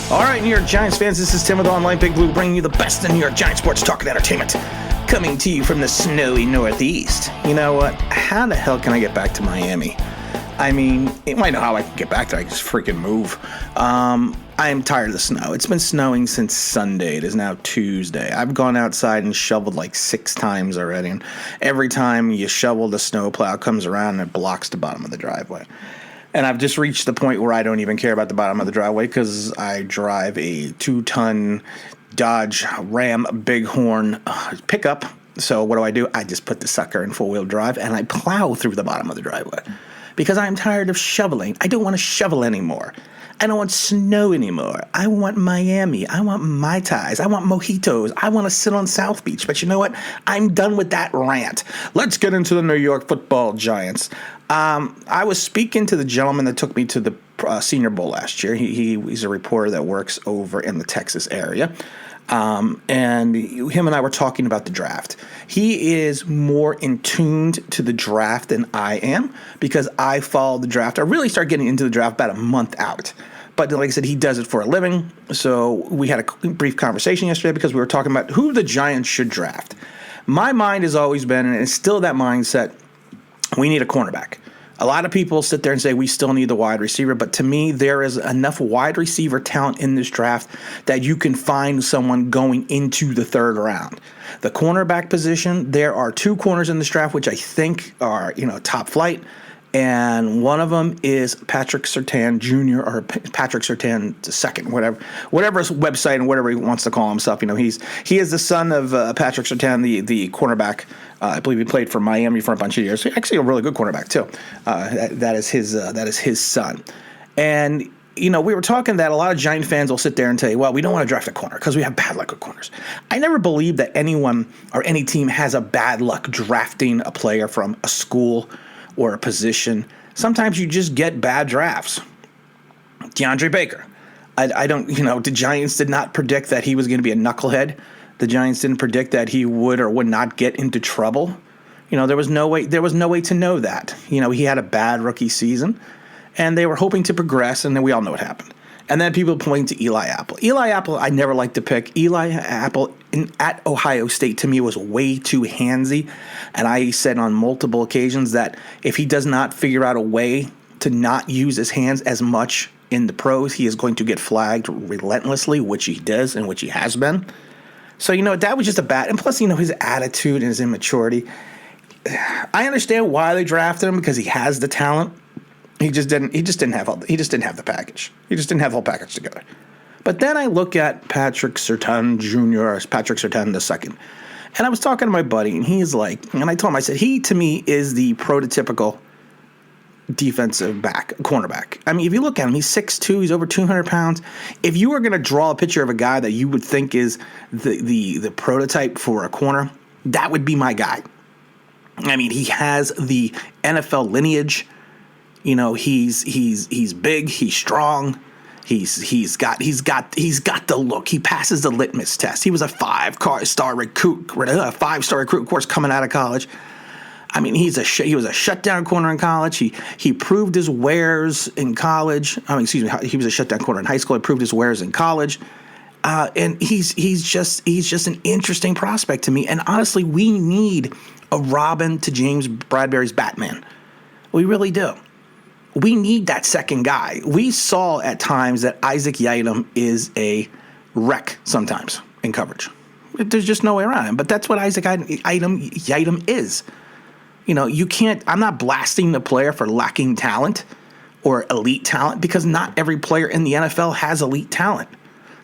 All right, New York Giants fans, this is Tim with Online Big Blue, bringing you the best in New York Giants sports talk and entertainment, coming to you from the snowy Northeast. You know what? How the hell can I get back to Miami? I mean, you might know how I can get back there. I can just freaking move. I am tired of the snow. It's been snowing since Sunday. It is now Tuesday. I've gone outside and shoveled like 6 times already, and every time you shovel, the snowplow comes around and it blocks the bottom of the driveway. And I've just reached the point where I don't even care about the bottom of the driveway because I drive a 2-ton Dodge Ram Bighorn pickup. So what do? I just put the sucker in four-wheel drive and I plow through the bottom of the driveway because I'm tired of shoveling. I don't want to shovel anymore. I don't want snow anymore. I want Miami. I want Mai Tais. I want mojitos. I want to sit on South Beach. But you know what? I'm done with that rant. Let's get into the New York Football Giants. I was speaking to the gentleman that took me to the Senior Bowl last year. He's a reporter that works over in the Texas area. And him and I were talking about the draft. He is more in tuned to the draft than I am because I follow the draft. I really started getting into the draft about a month out. But like I said, he does it for a living. So we had a brief conversation yesterday because we were talking about who the Giants should draft. My mind has always been, and it's still that mindset, we need a cornerback. A lot of people sit there and say we still need the wide receiver, but to me, there is enough wide receiver talent in this draft that you can find someone going into the third round. The cornerback position, there are 2 corners in this draft which I think are, top flight, and one of them is Patrick Surtain Jr. or Patrick Surtain II, whatever his website and whatever he wants to call himself. He is the son of Patrick Surtain, the cornerback. I believe he played for Miami for a bunch of years. Actually, a really good cornerback too. That is his son. And we were talking that a lot of Giant fans will sit there and say, well, we don't want to draft a corner because we have bad luck with corners. I never believe that anyone or any team has a bad luck drafting a player from a school or a position. Sometimes you just get bad drafts. DeAndre Baker. The Giants did not predict that he was going to be a knucklehead. The Giants didn't predict that he would or would not get into trouble. There was no way to know that. He had a bad rookie season, and they were hoping to progress, and then we all know what happened. And then people point to Eli Apple. Eli Apple, I never liked to pick. Eli Apple at Ohio State, to me, was way too handsy. And I said on multiple occasions that if he does not figure out a way to not use his hands as much in the pros, he is going to get flagged relentlessly, which he does and which he has been. So, that was just a bad. And plus, his attitude and his immaturity. I understand why they drafted him because he has the talent. He just didn't have the package. He just didn't have the whole package together. But then I look at Patrick Surtain Jr. or Patrick Surtain II. And I was talking to my buddy, and he's like, and I told him, I said, he to me is the prototypical defensive cornerback. I mean, if you look at him, he's 6'2", he's over 200 pounds. If you were going to draw a picture of a guy that you would think is the prototype for a corner, that would be my guy. I mean, he has the NFL lineage. He's big, he's strong, he's got the look. He passes the litmus test. He was a 5-star recruit, of course, coming out of college. I mean, he was a shutdown corner in college. He proved his wares in college. He was a shutdown corner in high school. He proved his wares in college. And he's just an interesting prospect to me. And honestly, we need a Robin to James Bradbury's Batman. We really do. We need that second guy. We saw at times that Isaac Yiadom is a wreck sometimes in coverage. There's just no way around him. But that's what Isaac Yiadom is. You can't. I'm not blasting the player for lacking talent or elite talent because not every player in the NFL has elite talent.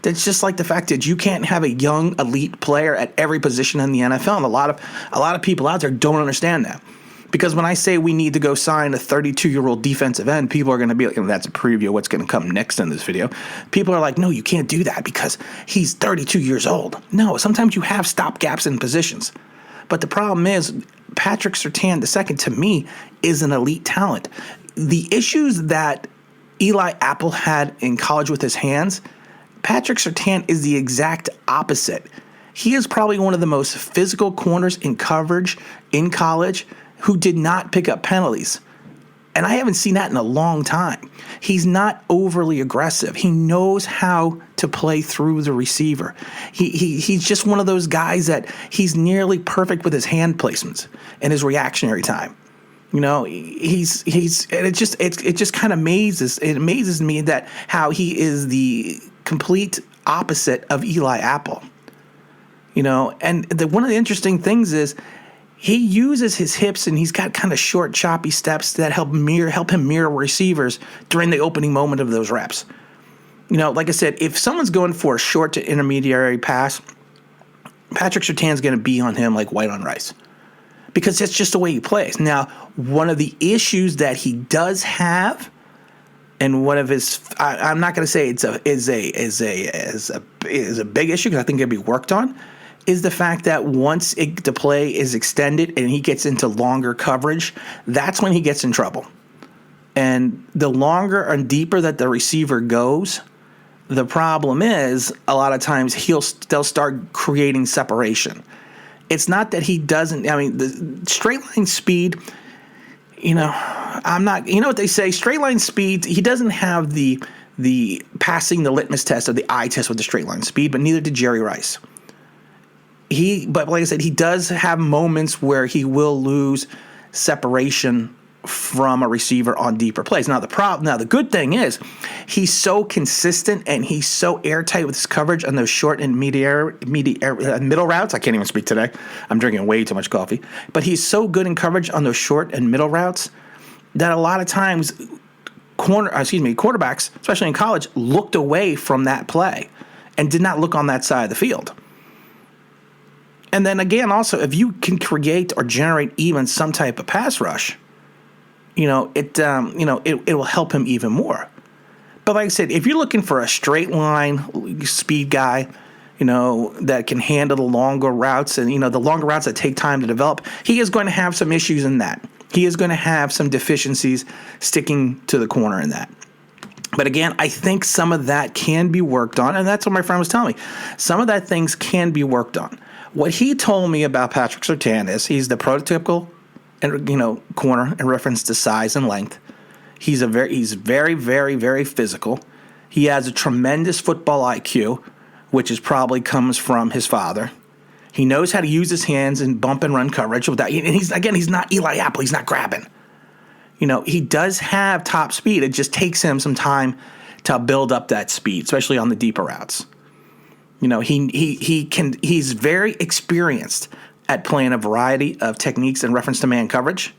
That's just like the fact that you can't have a young elite player at every position in the NFL. And a lot of people out there don't understand that. Because when I say we need to go sign a 32-year-old defensive end, people are going to be like, that's a preview of what's going to come next in this video. People are like, no, you can't do that because he's 32 years old. No, sometimes you have stopgaps in positions. But the problem is Patrick Surtain II, to me, is an elite talent. The issues that Eli Apple had in college with his hands, Patrick Surtain is the exact opposite. He is probably one of the most physical corners in coverage in college who did not pick up penalties. And I haven't seen that in a long time. He's not overly aggressive. He knows how to play through the receiver. He's just one of those guys that he's nearly perfect with his hand placements and his reactionary time. You know, he's and it just kind of amazes me that how he is the complete opposite of Eli Apple. You know, and one of the interesting things is he uses his hips, and he's got kind of short, choppy steps that help him mirror receivers during the opening moment of those reps. You know, like I said, if someone's going for a short to intermediary pass, Patrick Surtain's going to be on him like white on rice, because that's just the way he plays. Now, one of the issues that he does have, and one of his, I'm not going to say is a big issue, because I think it'll be worked on, is the fact that once the play is extended and he gets into longer coverage, that's when he gets in trouble. And the longer and deeper that the receiver goes, the problem is a lot of times they'll start creating separation. It's not that he doesn't. I mean, the straight line speed, you know, you know what they say, straight line speed, he doesn't have the passing the litmus test or the eye test with the straight line speed, but neither did Jerry Rice. But like I said, he does have moments where he will lose separation from a receiver on deeper plays. Now the good thing is he's so consistent and he's so airtight with his coverage on those short and middle routes. I can't even speak today. I'm drinking way too much coffee. But he's so good in coverage on those short and middle routes that a lot of times quarterbacks, especially in college, looked away from that play and did not look on that side of the field. And then again, also, if you can create or generate even some type of pass rush, it will help him even more. But like I said, if you're looking for a straight line speed guy, that can handle the longer routes and, the longer routes that take time to develop, he is going to have some issues in that. He is going to have some deficiencies sticking to the corner in that. But again, I think some of that can be worked on, and that's what my friend was telling me. Some of that things can be worked on. What he told me about Patrick Surtain is he's the prototypical, corner in reference to size and length. He's very, very, very physical. He has a tremendous football IQ, which probably comes from his father. He knows how to use his hands and bump and run coverage without. And he's not Eli Apple. He's not grabbing. He does have top speed. It just takes him some time to build up that speed, especially on the deeper routes. He's very experienced at playing a variety of techniques in reference to man coverage.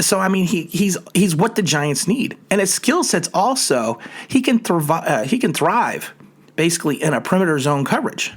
So he's what the Giants need, and his skill sets also he can thrive basically in a perimeter zone coverage.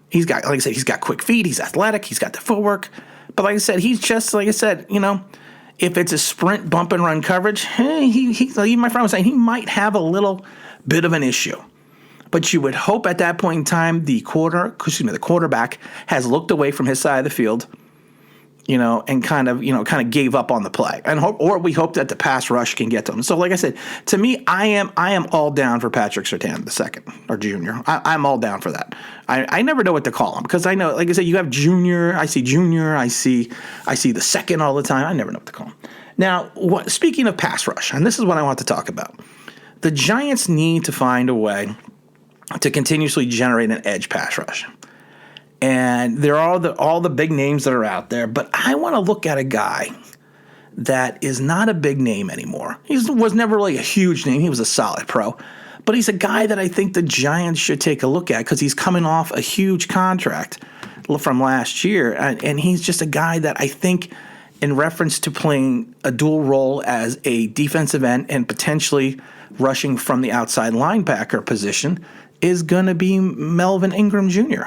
He's got, like I said, he's got quick feet. He's athletic. He's got the footwork. But like I said, he's just if it's a sprint bump and run coverage, like my friend was saying, he might have a little bit of an issue. But you would hope at that point in time the quarterback has looked away from his side of the field, and kind of gave up on the play, or we hope that the pass rush can get to him. So, like I said, to me, I am all down for Patrick Surtain II or Junior. I'm all down for that. I never know what to call him because I know, like I said, you have Junior. I see Junior. I see the second all the time. I never know what to call him. Now, speaking of pass rush, and this is what I want to talk about, the Giants need to find a way to continuously generate an edge pass rush. And there are all the big names that are out there, but I want to look at a guy that is not a big name anymore. He was never really a huge name. He was a solid pro. But he's a guy that I think the Giants should take a look at because he's coming off a huge contract from last year. And he's just a guy that I think, in reference to playing a dual role as a defensive end and potentially rushing from the outside linebacker position, is going to be Melvin Ingram Jr.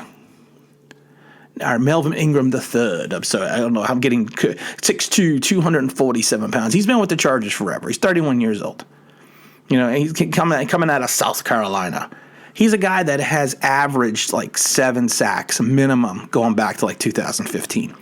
Or Melvin Ingram III. I'm sorry, I don't know. I'm getting 6'2", 247 pounds. He's been with the Chargers forever. He's 31 years old. He's coming out of South Carolina. He's a guy that has averaged like 7 sacks minimum going back to like 2015.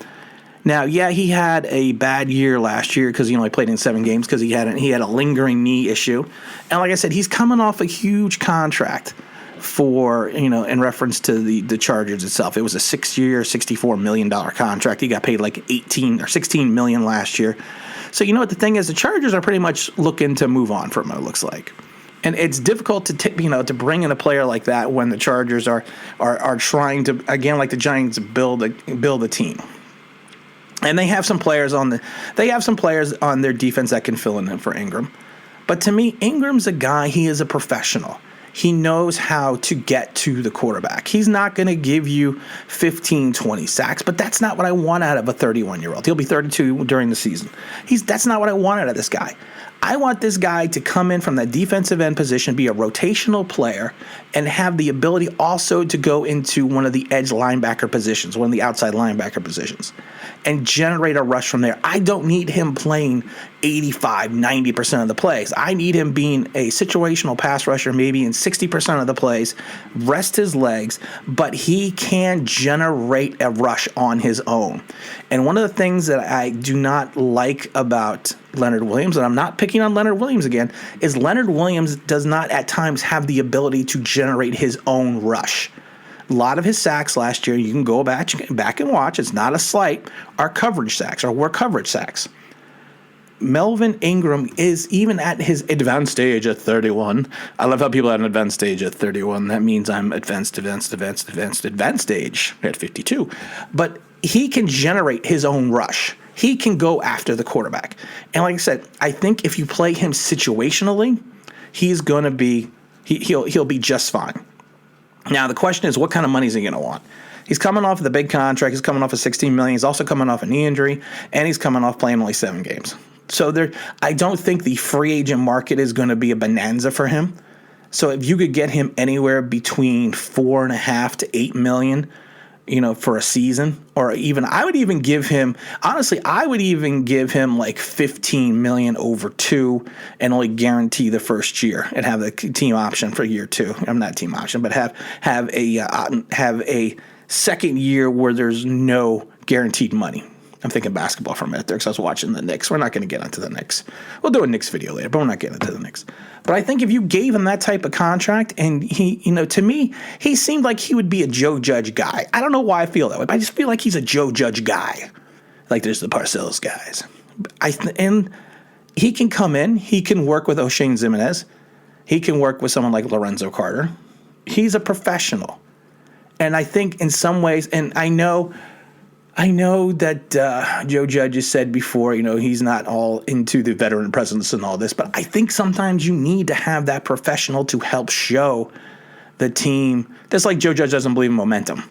Now, yeah, he had a bad year last year because he only played in 7 games because he had a lingering knee issue. And like I said, he's coming off a huge contract for, in reference to the Chargers itself. It was a 6-year, $64 million contract. He got paid like 18 or 16 million last year. So you know what the thing is? The Chargers are pretty much looking to move on from him, it looks like. And it's difficult to bring in a player like that when the Chargers are trying to, again, like the Giants, build a team. And they have some players on their defense that can fill in for Ingram. But to me, Ingram's a guy, he is a professional. He knows how to get to the quarterback. He's not going to give you 15, 20 sacks, but that's not what I want out of a 31-year-old. He'll be 32 during the season. That's not what I want out of this guy. I want this guy to come in from that defensive end position, be a rotational player, and have the ability also to go into one of the edge linebacker positions, one of the outside linebacker positions, and generate a rush from there. I don't need him playing 85, 90% of the plays. I need him being a situational pass rusher, maybe in 60% of the plays, rest his legs, but he can generate a rush on his own. And one of the things that I do not like about Leonard Williams, and I'm not picking on Leonard Williams again, is Leonard Williams does not at times have the ability to generate his own rush. A lot of his sacks last year, you can go back and watch, it's not a slight, are coverage sacks or were coverage sacks. Melvin Ingram is, even at his advanced stage at 31. I love how people at an advanced stage at 31. That means I'm advanced stage at 52. But he can generate his own rush. He can go after the quarterback. And like I said, I think if you play him situationally, he's going to be he'll be just fine. Now the question is, what kind of money is he going to want? He's coming off of the big contract. He's coming off of $16 million. He's also coming off a knee injury, and he's coming off playing only 7 games. So I don't think the free agent market is going to be a bonanza for him. So if you could get him anywhere between $4.5 to $8 million, for a season, or even I would even give him like $15 million over 2 and only guarantee the first year and have the team option for year 2. I'm not team option, but have a second year where there's no guaranteed money. I'm thinking basketball for a minute there because I was watching the Knicks. We're not going to get into the Knicks. We'll do a Knicks video later, but we're not getting into the Knicks. But I think if you gave him that type of contract, and he, to me, he seemed like he would be a Joe Judge guy. I don't know why I feel that way, but I just feel like he's a Joe Judge guy. Like there's the Parcells guys. And he can come in. He can work with O'Shane Ximines. He can work with someone like Lorenzo Carter. He's a professional. And I think in some ways, and I know that Joe Judge has said before, he's not all into the veteran presence and all this, but I think sometimes you need to have that professional to help show the team. That's like Joe Judge doesn't believe in momentum.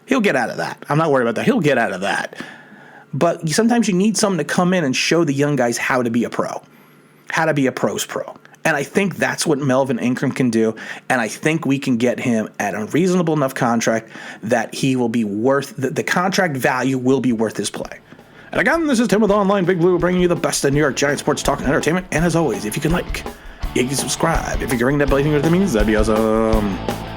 He'll get out of that. I'm not worried about that. He'll get out of that. But sometimes you need someone to come in and show the young guys how to be a pro, how to be a pro's pro. And I think that's what Melvin Ingram can do. And I think we can get him at a reasonable enough contract that he will be worth, the contract value will be worth his play. And again, this is Tim with Online Big Blue, bringing you the best of New York Giants sports talk and entertainment. And as always, if you can you can subscribe. If you can ring that bell, that means that'd be awesome.